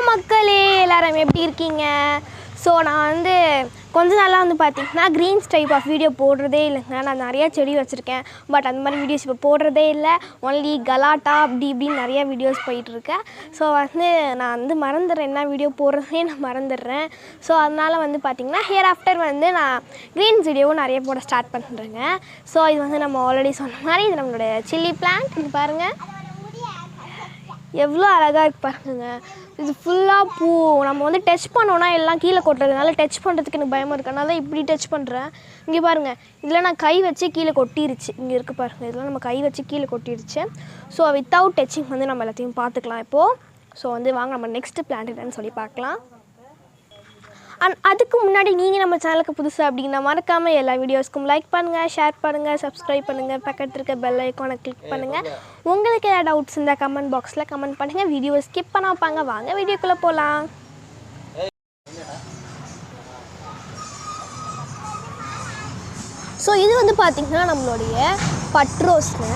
மக்களே எல்லாரும் எப்படி இருக்கீங்க? ஸோ நான் வந்து கொஞ்ச நாளாக வந்து பார்த்திங்கன்னா க்ரீன்ஸ் டைப் ஆஃப் வீடியோ போடுறதே இல்லைங்க. நான் நிறையா செடி வச்சுருக்கேன், பட் அந்த மாதிரி வீடியோஸ் இப்போ போடுறதே இல்லை. ஒன்லி கலாட்டா அப்படி இப்படின்னு நிறையா வீடியோஸ் போயிட்டுருக்கேன். ஸோ வந்து நான் வந்து மறந்துடுறேன், என்ன வீடியோ போடுறதே நான் மறந்துடுறேன். ஸோ அதனால் வந்து பார்த்திங்கன்னா ஹியர் ஆஃப்டர் வந்து நான் க்ரீன்ஸ் வீடியோவும் நிறைய போட ஸ்டார்ட் பண்ணுறேங்க. ஸோ இது வந்து நம்ம ஆல்ரெடி சொன்ன மாதிரி இது நம்மளோட சில்லி பிளான்ட். இது பாருங்கள் எவ்வளோ அழகாக இருக்குது பாருங்க. இது ஃபுல்லாக பூ. நம்ம வந்து டச் பண்ணோன்னா எல்லாம் கீழே கொட்டுறதுனால டச் பண்ணுறதுக்கு எனக்கு பயமாக இருக்குது. அதனால தான் இப்படி டச் பண்ணுறேன். இங்கே பாருங்கள், இதில் நான் கை வச்சு கீழே கொட்டிருச்சு. இங்கே இருக்குது பாருங்கள், இதெல்லாம் நம்ம கை வச்சு கீழே கொட்டிடுச்சு. ஸோ வித்தவுட் டச்சிங் வந்து நம்ம எல்லாத்தையும் பார்த்துக்கலாம் இப்போது. ஸோ வந்து வாங்க நம்ம நெக்ஸ்ட்டு பிளான்ட் என்னன்னு சொல்லி பார்க்கலாம். அதுக்கு முன்னாடி நீங்கள் நம்ம சேனலுக்கு புதுசாக அப்படின்னா மறக்காமல் எல்லா வீடியோஸ்க்கும் லைக் பண்ணுங்கள், ஷேர் பண்ணுங்கள், சப்ஸ்கிரைப் பண்ணுங்கள், பக்கத்தில் இருக்க பெல் ஐக்கானை கிளிக் பண்ணுங்கள். உங்களுக்கு ஏதாவது டவுட்ஸ் இருந்தால் கமெண்ட் பாக்ஸில் கமெண்ட் பண்ணுங்கள். வீடியோ ஸ்கிப் பண்ண வைப்பாங்க. வாங்க வீடியோக்குள்ளே போகலாம். ஸோ இது வந்து பார்த்திங்கன்னா நம்மளுடைய பட்ரோஸ்ங்க.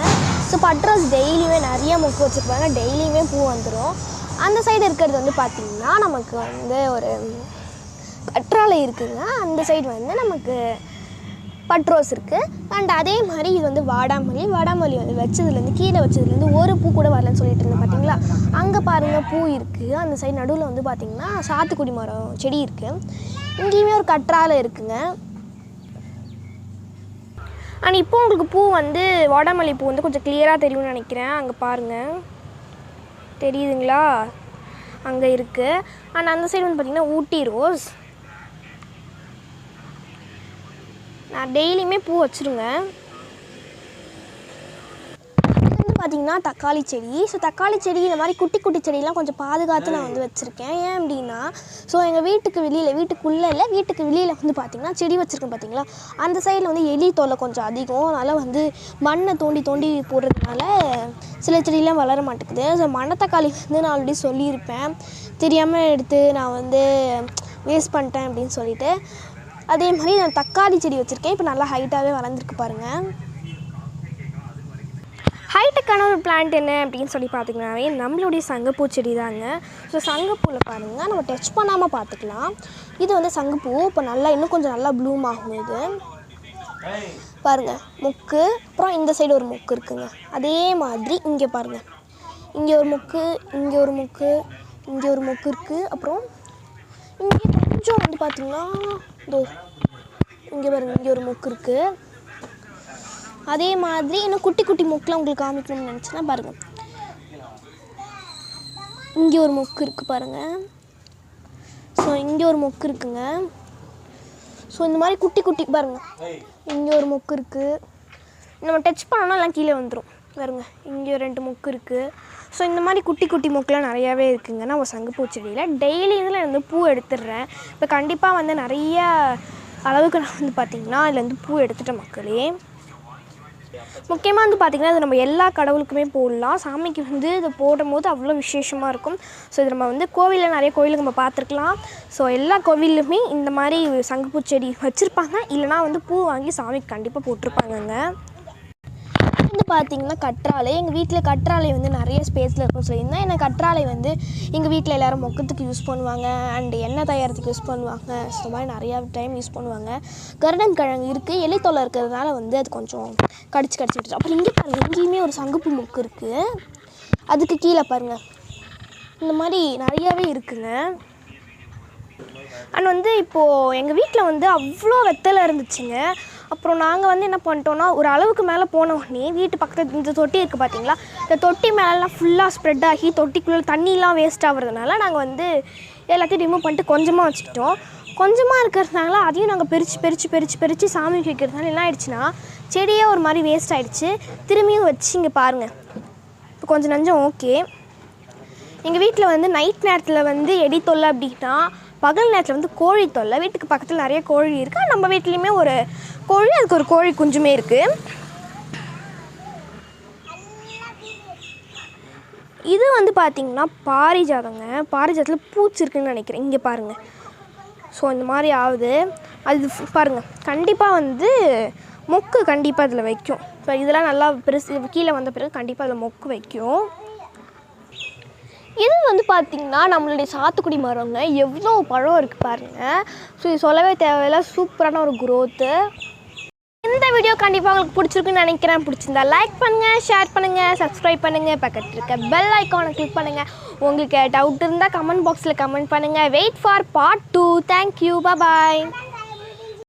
ஸோ பட்ரோஸ் டெய்லியுமே நிறைய மொக்கு வச்சுருப்பாங்க, டெய்லியுமே பூ வந்துடும். அந்த சைடு இருக்கிறது வந்து பார்த்திங்கன்னா நமக்கு வந்து ஒரு கற்றாழை இருக்குதுங்க. அந்த சைடு வந்து நமக்கு பட்ரோஸ் இருக்குது. அண்ட் அதே மாதிரி இது வந்து வாடாமல்லி. வாடாமல்லி வந்து வச்சதுலேருந்து கீழே வச்சதுலேருந்து ஒரு பூ கூட வரலன்னு சொல்லிட்டு இருந்தேன் பார்த்தீங்களா. அங்கே பாருங்கள் பூ இருக்குது. அந்த சைடு நடுவில் வந்து பார்த்திங்கன்னா சாத்துக்குடி மரம் செடி இருக்குது. இங்கேயுமே ஒரு கற்றாழை இருக்குங்க. அண்ட் இப்போ உங்களுக்கு பூ வந்து வாடாமல்லி பூ வந்து கொஞ்சம் கிளியராக தெரியும்னு நினைக்கிறேன். அங்கே பாருங்கள், தெரியுதுங்களா, அங்கே இருக்குது. அண்ட் அந்த சைடு வந்து பார்த்திங்கன்னா ஊட்டி ரோஸ். நான் டெய்லியுமே பூ வச்சுருங்க. இது வந்து பார்த்திங்கன்னா தக்காளி செடி. ஸோ தக்காளி செடி இந்த மாதிரி குட்டி குட்டி செடியெலாம் கொஞ்சம் பாதுகாத்து நான் வந்து வச்சுருக்கேன். ஏன் அப்படின்னா, ஸோ எங்கள் வீட்டுக்கு வெளியில், வீட்டுக்குள்ளே இல்லை, வீட்டுக்கு வெளியில் வந்து பார்த்திங்கன்னா செடி வச்சுருக்கேன் பார்த்தீங்களா. அந்த சைடில் வந்து எலி தொல்லை கொஞ்சம் அதிகம். அதனால் வந்து மண்ணை தோண்டி தோண்டி போடுறதுனால சில செடியெலாம் வளர மாட்டேங்குது. ஸோ மணத்தக்காளி வந்து நான் ஆல்ரெடி சொல்லியிருப்பேன், தெரியாமல் எடுத்து நான் வந்து வேஸ்ட் பண்ணிட்டேன் அப்படின்னு சொல்லிட்டு. அதே மாதிரி நான் தக்காளி செடி வச்சுருக்கேன். இப்போ நல்லா ஹைட்டாகவே வளர்ந்துருக்கு பாருங்கள். ஹைட்டுக்கான ஒரு பிளான்ட் என்ன அப்படின்னு சொல்லி பார்த்திங்கனாவே நம்மளுடைய சங்குப்பூ செடி தாங்க. ஸோ சங்குப்பூவில் பாருங்கள், நம்ம டச் பண்ணாமல் பார்த்துக்கலாம். இது வந்து சங்குப்பூ இப்போ நல்லா இன்னும் கொஞ்சம் நல்லா ப்ளூம் ஆகும். இது பாருங்கள் மொக்கு. அப்புறம் இந்த சைடு ஒரு மொக்கு இருக்குங்க. அதே மாதிரி இங்கே பாருங்கள், இங்கே ஒரு மொக்கு, இங்கே ஒரு மொக்கு, இங்கே ஒரு மொக்கு இருக்குது. அப்புறம் இங்கே கொஞ்சம் வந்து பார்த்திங்கன்னா இதோ இங்கே பாருங்கள், இங்கே ஒரு மொக்கு இருக்குது. அதே மாதிரி இன்னும் குட்டி குட்டி மொக்கில் உங்களுக்கு காமிக்கணும்னு நினச்சின்னா பாருங்கள், இங்கே ஒரு மொக்கு இருக்குது பாருங்கள். ஸோ இங்கே ஒரு மொக்கு இருக்குங்க. ஸோ இந்த மாதிரி குட்டி குட்டி பாருங்கள், இங்கே ஒரு மொக்கு இருக்குது. நம்ம டச் பண்ணோன்னா எல்லாம் கீழே வந்துடும் பாருங்க. இங்கே 2 மொக்கு இருக்குது. ஸோ இந்த மாதிரி குட்டி குட்டி மொக்கெலாம் நிறையாவே இருக்குங்க நம்ம சங்குப்பூ செடியில். டெய்லி இதில் வந்து பூ எடுத்துடுறேன். இப்போ கண்டிப்பாக வந்து நிறைய அளவுக்கு நான் வந்து பார்த்திங்கன்னா அதில் வந்து பூ எடுத்துட்டேன் மக்களே. முக்கியமாக வந்து பார்த்திங்கன்னா இது நம்ம எல்லா கடவுளுக்குமே போடலாம். சாமிக்கு வந்து இதை போடும்போது அவ்வளோ விசேஷமாக இருக்கும். ஸோ இது நம்ம வந்து கோவிலில் நிறைய கோவிலுக்கு நம்ம பார்த்துருக்கலாம். ஸோ எல்லா கோவிலுமே இந்த மாதிரி சங்குப்பூ செடி வச்சுருப்பாங்க, இல்லைனா வந்து பூ வாங்கி சாமிக்கு கண்டிப்பாக போட்டிருப்பாங்கங்க. வந்து பார்த்திங்கன்னா கற்றாழை. எங்கள் வீட்டில் கற்றாழை வந்து நிறைய ஸ்பேஸில் இருக்கும்னு சொல்லியிருந்தேன். ஏன்னா கற்றாழை வந்து எங்கள் வீட்டில் எல்லோரும் மொக்கத்துக்கு யூஸ் பண்ணுவாங்க, அண்டு எண்ணெய் தயாரித்துக்கு யூஸ் பண்ணுவாங்க. ஸோ இந்த மாதிரி நிறையா டைம் யூஸ் பண்ணுவாங்க. கருடன் கிழங்கு இருக்குது, எலி தொல்லை இருக்கிறதுனால வந்து அது கொஞ்சம் கடிச்சு விட்டுச்சு. அப்புறம் இங்கே பாருங்கள், இங்கேயுமே ஒரு சங்குப்பூ மொக்கு இருக்குது. அதுக்கு கீழே பாருங்கள், இந்த மாதிரி நிறையாவே இருக்குங்க. அண்ட் வந்து இப்போது எங்கள் வீட்டில் வந்து அவ்வளோ வெத்தலை இருந்துச்சுங்க. அப்புறம் நாங்கள் வந்து என்ன பண்ணிட்டோன்னா, ஒரு அளவுக்கு மேலே போன உடனே வீட்டு பக்கத்தில் இந்த தொட்டி இருக்குது பார்த்தீங்களா, இந்த தொட்டி மேலெலாம் ஃபுல்லாக ஸ்ப்ரெட் ஆகி தொட்டிக்குள்ளே தண்ணிலாம் வேஸ்ட் ஆகிறதுனால நாங்கள் வந்து எல்லாத்தையும் ரிமூவ் பண்ணிட்டு கொஞ்சமாக வச்சுக்கிட்டோம். கொஞ்சமாக இருக்கிறதுனால அதையும் நாங்கள் பிரித்து சாமிக்கு வைக்கிறதுனால என்ன ஆயிடுச்சுன்னா செடியே ஒரு மாதிரி வேஸ்ட் ஆகிடுச்சு. திரும்பியும் வச்சு இங்கே பாருங்கள், இப்போ கொஞ்சம் நஞ்சம் ஓகே. எங்கள் வீட்டில் வந்து நைட் நேரத்தில் வந்து எடி தொல்லை அப்படின்னா, பகல் நேரத்தில் வந்து கோழி தொல்லை. வீட்டுக்கு பக்கத்தில் நிறைய கோழி இருக்குது. நம்ம வீட்லேயுமே ஒரு கோழி, அதுக்கு ஒரு கோழி குஞ்சுமே இருக்குது. இது வந்து பார்த்திங்கன்னா பாரிஜாதங்க. பாரிஜாதத்தில் பூச்சி இருக்குதுன்னு நினைக்கிறேன். இங்கே பாருங்கள். ஸோ இந்த மாதிரி ஆகுது. அது பாருங்கள், கண்டிப்பாக வந்து மொக்கு கண்டிப்பாக அதில் வைக்கும். ஸோ இதெல்லாம் நல்லா பெருசு கீழே வந்த பிறகு கண்டிப்பாக அதில் மொக்கு வைக்கும். இது வந்து பார்த்திங்கன்னா நம்மளுடைய சாத்துக்குடி மரங்க எவ்வளோ பழம் இருக்குது பாருங்கள். ஸோ இது சொல்லவே தேவையில்லை, சூப்பரான ஒரு க்ரோத்து. இந்த வீடியோ கண்டிப்பாக உங்களுக்கு பிடிச்சிருக்குன்னு நினைக்கிறேன். பிடிச்சிருந்தா லைக் பண்ணுங்கள், ஷேர் பண்ணுங்கள், சப்ஸ்கிரைப் பண்ணுங்கள், பக்கத்தில் இருக்க பெல் ஐக்கானை கிளிக் பண்ணுங்கள். உங்களுக்கு டவுட் இருந்தால் கமெண்ட் பாக்ஸில் கமெண்ட் பண்ணுங்கள். Wait for part 2. Thank you, bye.